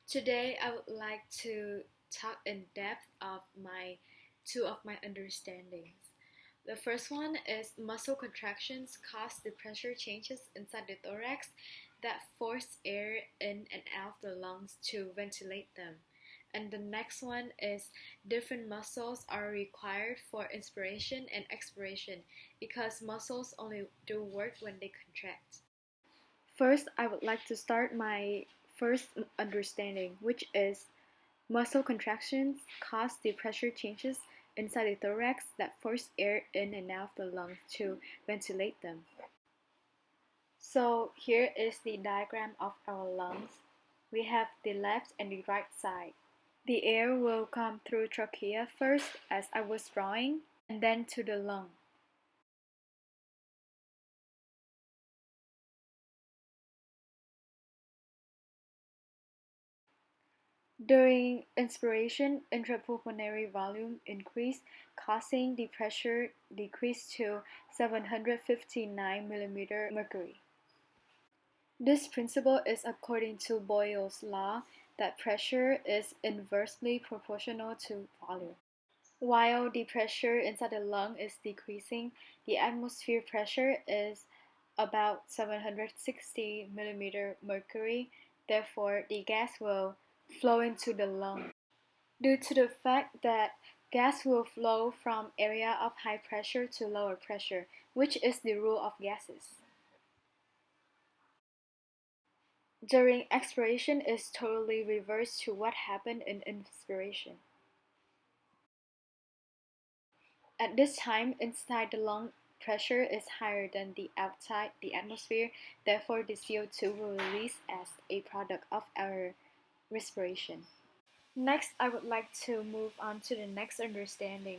Today, I would like to talk in depth of two of my understandings. The first one is muscle contractions cause the pressure changes inside the thorax that force air in and out the lungs to ventilate them. And the next one is different muscles are required for inspiration and expiration because muscles only do work when they contract. First, I would like to start my first understanding, which is muscle contractions cause the pressure changes inside the thorax that force air in and out of the lungs to ventilate them. So here is the diagram of our lungs. We have the left and the right side. The air will come through trachea first, as I was drawing, and then to the lung. During inspiration, intrapulmonary volume increased, causing the pressure decrease to 759 mm mercury. This principle is according to Boyle's law that pressure is inversely proportional to volume. While the pressure inside the lung is decreasing, the atmosphere pressure is about 760 mm mercury. Therefore, the gas will flow into the lung. Due to the fact that gas will flow from area of high pressure to lower pressure, which is the rule of gases. During expiration is totally reversed to what happened in inspiration. At this time, inside the lung pressure is higher than the outside the atmosphere, therefore the CO2 will release as a product of our respiration. Next, I would like to move on to the next understanding,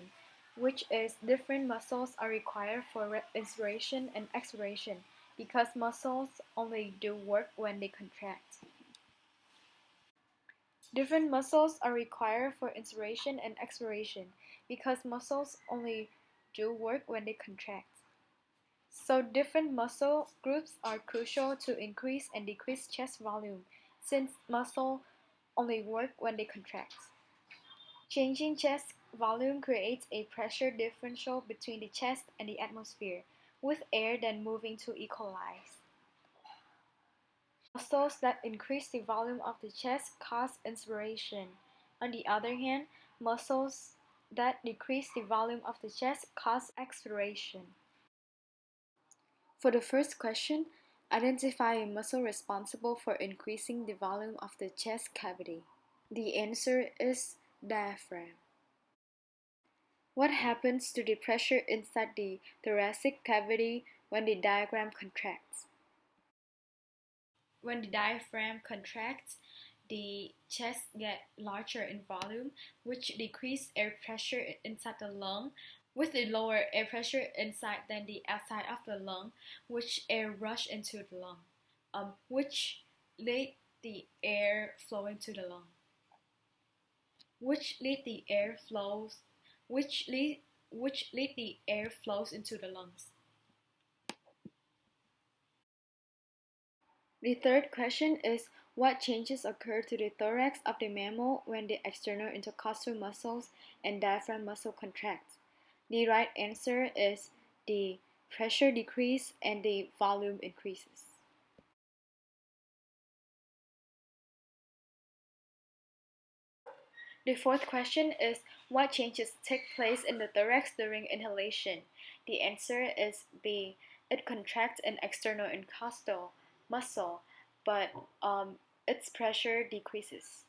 which is different muscles are required for inspiration and expiration because muscles only do work when they contract. Different muscles are required for inspiration and expiration because muscles only do work when they contract. So different muscle groups are crucial to increase and decrease chest volume since muscle only work when they contract. Changing chest volume creates a pressure differential between the chest and the atmosphere, with air then moving to equalize. Muscles that increase the volume of the chest cause inspiration. On the other hand, muscles that decrease the volume of the chest cause expiration. For the first question, identify a muscle responsible for increasing the volume of the chest cavity. The answer is diaphragm. What happens to the pressure inside the thoracic cavity when the diaphragm contracts? When the diaphragm contracts, the chest gets larger in volume, which decreases air pressure inside the lung, with the lower air pressure inside than the outside of the lung, which air rush into the lung, which lead the air flowing to the lung, which lead the air flows, which lead the air flows into the lungs. The third question is what changes occur to the thorax of the mammal when the external intercostal muscles and diaphragm muscle contract? The right answer is the pressure decreases and the volume increases. The fourth question is what changes take place in the thorax during inhalation? The answer is B. It contracts an external intercostal muscle, but its pressure decreases.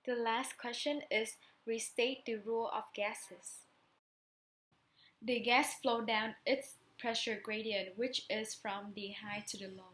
The last question is restate the rule of gases. The gas flow down its pressure gradient, which is from the high to the low.